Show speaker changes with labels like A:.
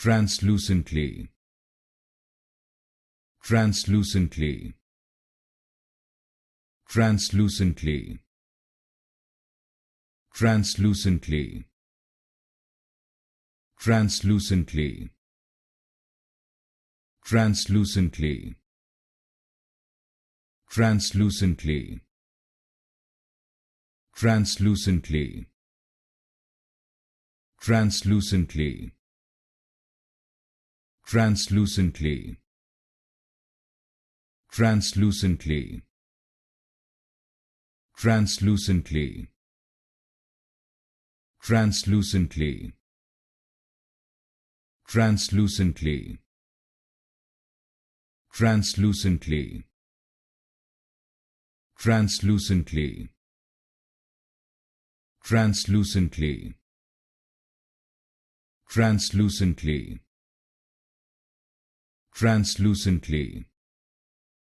A: translucently, translucently, translucently, translucently, translucently, translucently, translucently, translucently, translucently, translucently, translucently, translucently, translucently, translucently, translucently, translucently, translucently, translucently, translucently,